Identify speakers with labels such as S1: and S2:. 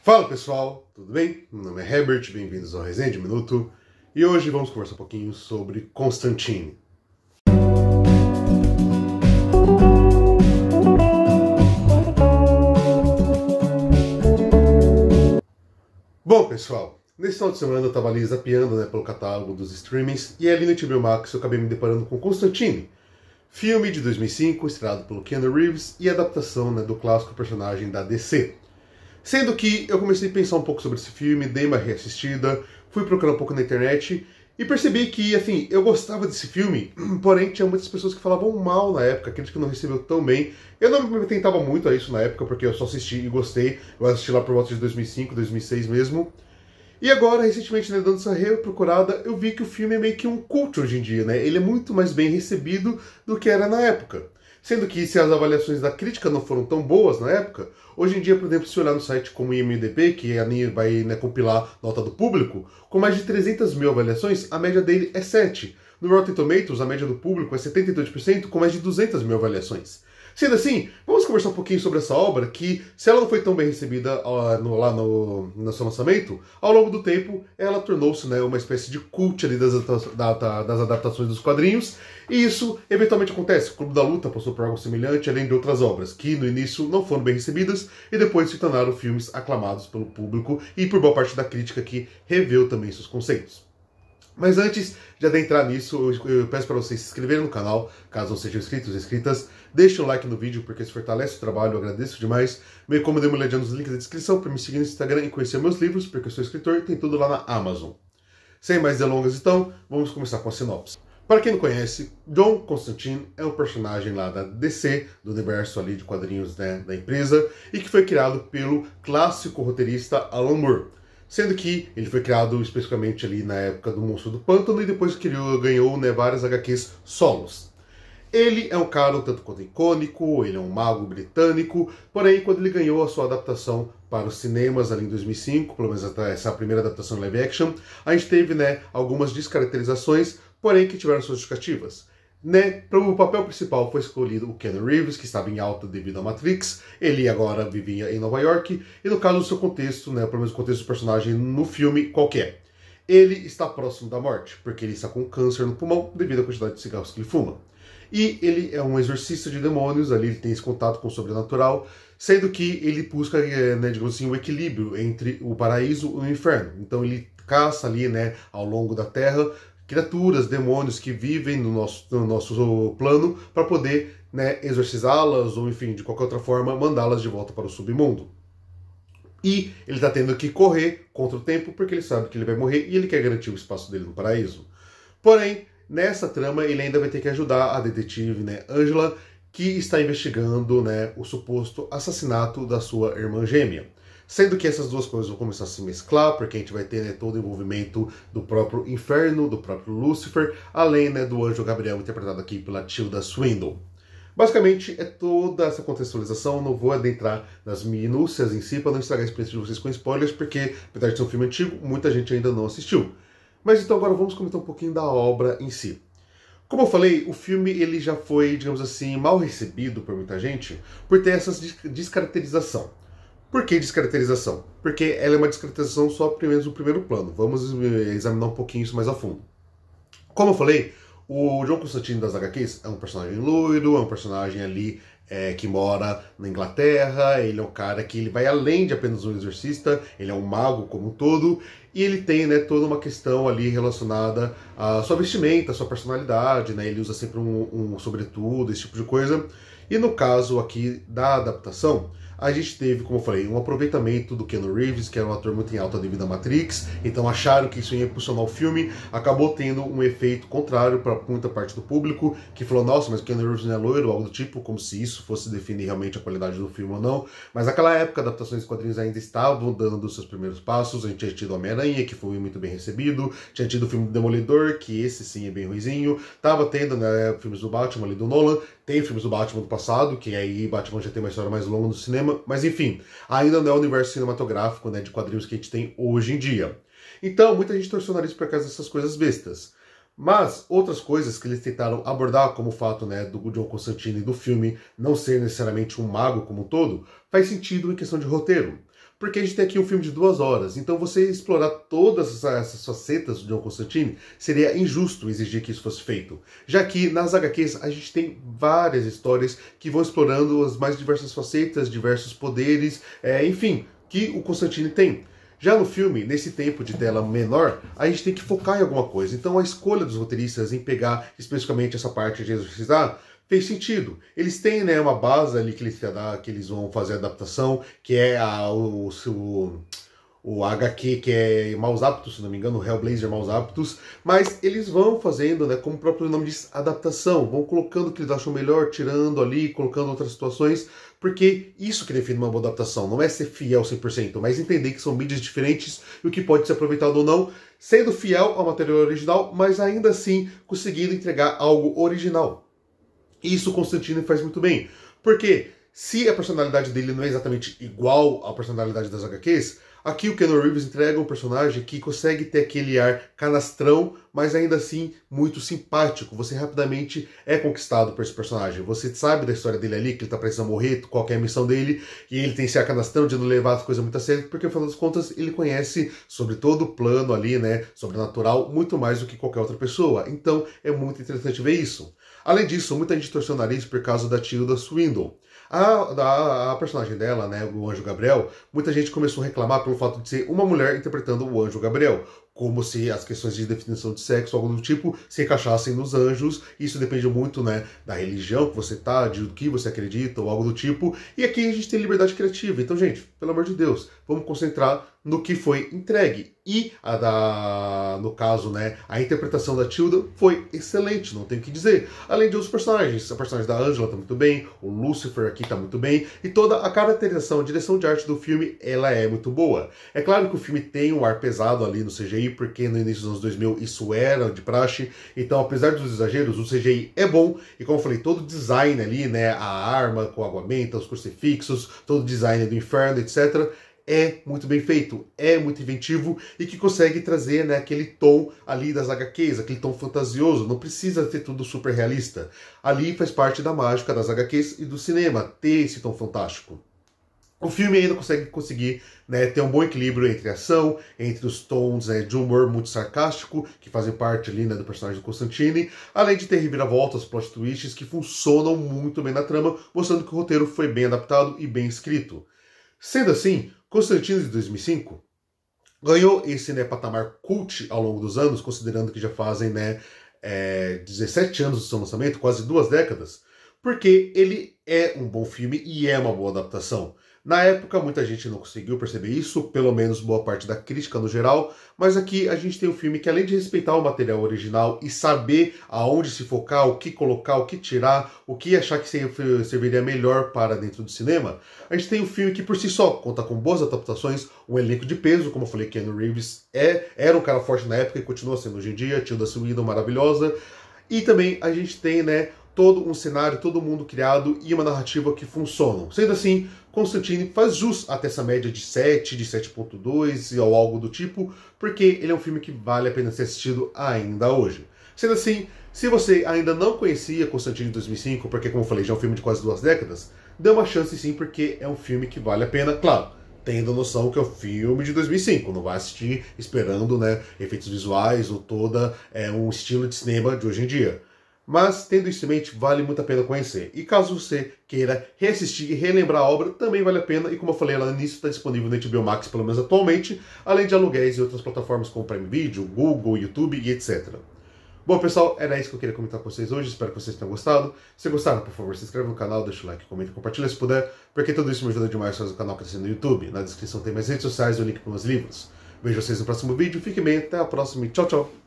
S1: Fala pessoal, tudo bem? Meu nome é Herbert, bem-vindos ao Resenha de Minuto e hoje vamos conversar um pouquinho sobre Constantine. Bom pessoal, nesse final de semana eu estava ali zapeando pelo catálogo dos streamings e ali no HBO Max eu acabei me deparando com Constantine, filme de 2005 estrelado pelo Keanu Reeves e adaptação do clássico personagem da DC. Sendo que eu comecei a pensar um pouco sobre esse filme, dei uma reassistida, fui procurar um pouco na internet e percebi que, assim, eu gostava desse filme, porém tinha muitas pessoas que falavam mal na época, aqueles que não recebeu tão bem. Eu não me tentava muito a isso na época, porque eu só assisti e gostei, eu assisti lá por volta de 2005, 2006 mesmo. E agora, recentemente, dando essa reprocurada, eu vi que o filme é meio que um culto hoje em dia, Ele é muito mais bem recebido do que era na época. Sendo que se as avaliações da crítica não foram tão boas na época, hoje em dia, por exemplo, se olhar no site como o IMDb, que vai compilar nota do público, com mais de 300 mil avaliações, a média dele é 7. No Rotten Tomatoes, a média do público é 72%, com mais de 200 mil avaliações. Sendo assim, vamos conversar um pouquinho sobre essa obra, que se ela não foi tão bem recebida no seu lançamento, ao longo do tempo ela tornou-se uma espécie de cult ali das adaptações dos quadrinhos, e isso eventualmente acontece. O Clube da Luta passou por algo semelhante, além de outras obras, que no início não foram bem recebidas, e depois se tornaram filmes aclamados pelo público e por boa parte da crítica que reveu também seus conceitos. Mas antes de adentrar nisso, eu peço para vocês se inscreverem no canal, caso não sejam inscritos ou inscritas. Deixem um like no vídeo, porque isso fortalece o trabalho, eu agradeço demais. Bem como dê uma olhadinha nos links da descrição para me seguir no Instagram e conhecer meus livros, porque eu sou escritor e tem tudo lá na Amazon. Sem mais delongas então, vamos começar com a sinopse. Para quem não conhece, John Constantine é um personagem lá da DC, do universo ali de quadrinhos da empresa, e que foi criado pelo clássico roteirista Alan Moore. Sendo que ele foi criado especificamente ali na época do Monstro do Pântano e depois ganhou várias HQs solos. Ele é um cara um tanto quanto icônico, ele é um mago britânico, porém quando ele ganhou a sua adaptação para os cinemas ali em 2005, pelo menos até essa primeira adaptação live action, a gente teve algumas descaracterizações, porém que tiveram suas justificativas. Para o papel principal foi escolhido o Keanu Reeves, que estava em alta devido à Matrix. Ele agora vivia em Nova York, e no caso do seu contexto, pelo menos o contexto do personagem no filme, qual que é? Ele está próximo da morte, porque ele está com câncer no pulmão devido à quantidade de cigarros que ele fuma. E ele é um exorcista de demônios, ali ele tem esse contato com o sobrenatural, sendo que ele busca, digamos assim, o equilíbrio entre o paraíso e o inferno. Então ele caça ali, ao longo da Terra, criaturas, demônios que vivem no nosso plano para poder exorcizá-las ou, enfim, de qualquer outra forma, mandá-las de volta para o submundo. E ele está tendo que correr contra o tempo porque ele sabe que ele vai morrer e ele quer garantir o espaço dele no paraíso. Porém, nessa trama, ele ainda vai ter que ajudar a detetive Angela, que está investigando o suposto assassinato da sua irmã gêmea. Sendo que essas duas coisas vão começar a se mesclar, porque a gente vai ter todo o envolvimento do próprio inferno, do próprio Lúcifer, além do anjo Gabriel, interpretado aqui pela Tilda Swinton. Basicamente, é toda essa contextualização, não vou adentrar nas minúcias em si, para não estragar a experiência de vocês com spoilers, porque, apesar de ser um filme antigo, muita gente ainda não assistiu. Mas então agora vamos comentar um pouquinho da obra em si. Como eu falei, o filme ele já foi, digamos assim, mal recebido por muita gente, por ter essa descaracterização. Por que descaracterização? Porque ela é uma descaracterização só apenas no primeiro plano. Vamos examinar um pouquinho isso mais a fundo. Como eu falei, o John Constantine das HQs é um personagem loiro, é um personagem ali que mora na Inglaterra, ele é um cara que ele vai além de apenas um exorcista, ele é um mago como um todo, e ele tem toda uma questão ali relacionada à sua vestimenta, à sua personalidade, ele usa sempre um sobretudo, esse tipo de coisa. E no caso aqui da adaptação, a gente teve, como eu falei, um aproveitamento do Keanu Reeves, que era um ator muito em alta devido à Matrix, então acharam que isso ia impulsionar o filme, acabou tendo um efeito contrário para muita parte do público, que falou, nossa, mas o Keanu Reeves não é loiro, algo do tipo, como se isso fosse definir realmente a qualidade do filme ou não. Mas naquela época, adaptações de quadrinhos ainda estavam dando seus primeiros passos, a gente tinha tido Homem-Aranha, que foi muito bem recebido, tinha tido o filme Demolidor, que esse sim é bem ruizinho, tava tendo filmes do Batman ali do Nolan, tem filmes do Batman do passado, que aí Batman já tem uma história mais longa no cinema, mas enfim, ainda não é o universo cinematográfico de quadrinhos que a gente tem hoje em dia. Então, muita gente torceu o nariz por causa dessas coisas bestas. Mas outras coisas que eles tentaram abordar, como o fato do John Constantine do filme não ser necessariamente um mago como um todo, faz sentido em questão de roteiro. Porque a gente tem aqui um filme de 2 horas, então você explorar todas essas facetas do John Constantine seria injusto exigir que isso fosse feito. Já que nas HQs a gente tem várias histórias que vão explorando as mais diversas facetas, diversos poderes, enfim, que o Constantine tem. Já no filme, nesse tempo de tela menor, a gente tem que focar em alguma coisa. Então a escolha dos roteiristas em pegar especificamente essa parte de exorcizar fez sentido. Eles têm, né, uma base ali que eles vão fazer a adaptação, que é o HQ, que é Maus Hábitos, se não me engano, o Hellblazer Maus Hábitos, mas eles vão fazendo, né, como o próprio nome diz, adaptação, vão colocando o que eles acham melhor, tirando ali, colocando outras situações, porque isso que define uma boa adaptação, não é ser fiel 100%, mas entender que são mídias diferentes e o que pode ser aproveitado ou não, sendo fiel ao material original, mas ainda assim conseguindo entregar algo original. E isso o Constantine faz muito bem, porque se a personalidade dele não é exatamente igual à personalidade das HQs, aqui o Keanu Reeves entrega um personagem que consegue ter aquele ar canastrão, mas ainda assim muito simpático. Você rapidamente é conquistado por esse personagem. Você sabe da história dele ali, que ele tá precisando morrer, qual que é a missão dele, e ele tem esse ar canastrão de não levar as coisas muito a sério, porque, afinal das contas, ele conhece sobre todo o plano ali, né, sobrenatural, muito mais do que qualquer outra pessoa. Então, é muito interessante ver isso. Além disso, muita gente torceu o nariz por causa da Tilda Swinton. A personagem dela, né, o Anjo Gabriel, muita gente começou a reclamar pelo fato de ser uma mulher interpretando o Anjo Gabriel, como se as questões de definição de sexo, algo do tipo, se encaixassem nos anjos. Isso depende muito, né, da religião que você tá, do que você acredita, ou algo do tipo. E aqui a gente tem liberdade criativa. Então, gente, pelo amor de Deus, vamos concentrar no que foi entregue. E no caso, né, a interpretação da Tilda foi excelente, não tenho o que dizer. Além de outros personagens, a personagem da Angela tá muito bem, o Lucifer aqui tá muito bem, e toda a caracterização, a direção de arte do filme, ela é muito boa. É claro que o filme tem um ar pesado ali no CGI, porque no início dos anos 2000 isso era de praxe, então apesar dos exageros, o CGI é bom, e como eu falei, todo o design ali, né, a arma com a aguamenta, os crucifixos, todo o design do inferno, etc., é muito bem feito, é muito inventivo e que consegue trazer, né, aquele tom ali das HQs, aquele tom fantasioso, não precisa ter tudo super realista. Ali faz parte da mágica das HQs e do cinema, ter esse tom fantástico. O filme ainda conseguir, né, ter um bom equilíbrio entre a ação, entre os tons, né, de humor muito sarcástico, que fazem parte ali, né, do personagem do Constantine, além de ter reviravoltas, plot twists que funcionam muito bem na trama, mostrando que o roteiro foi bem adaptado e bem escrito. Sendo assim, Constantine de 2005 ganhou esse, né, patamar cult ao longo dos anos, considerando que já fazem, né, 17 anos do seu lançamento, quase 2 décadas, porque ele é um bom filme e é uma boa adaptação. Na época, muita gente não conseguiu perceber isso, pelo menos boa parte da crítica no geral, mas aqui a gente tem um filme que, além de respeitar o material original e saber aonde se focar, o que colocar, o que tirar, o que achar que serviria melhor para dentro do cinema, a gente tem um filme que, por si só, conta com boas adaptações, um elenco de peso, como eu falei, Keanu Reeves era um cara forte na época e continua sendo hoje em dia, Tilda Swinton maravilhosa, e também a gente tem, né, todo um cenário, todo mundo criado e uma narrativa que funcionam. Sendo assim, Constantine faz jus até essa média de 7, de 7.2 ou algo do tipo, porque ele é um filme que vale a pena ser assistido ainda hoje. Sendo assim, se você ainda não conhecia Constantine de 2005, porque, como eu falei, já é um filme de quase 2 décadas, dê uma chance sim, porque é um filme que vale a pena, claro, tendo noção que é um filme de 2005, não vai assistir esperando, né, efeitos visuais ou um estilo de cinema de hoje em dia. Mas, tendo isso em mente, vale muito a pena conhecer. E caso você queira reassistir e relembrar a obra, também vale a pena. E como eu falei lá no início, está disponível no HBO Max, pelo menos atualmente, além de aluguéis e outras plataformas como Prime Video, Google, YouTube e etc. Bom, pessoal, era isso que eu queria comentar com vocês hoje. Espero que vocês tenham gostado. Se gostaram, por favor, se inscreva no canal, deixa o like, comenta e compartilha se puder, porque tudo isso me ajuda demais a fazer o canal crescer no YouTube. Na descrição tem mais redes sociais e o link para meus livros. Vejo vocês no próximo vídeo. Fiquem bem, até a próxima e tchau, tchau!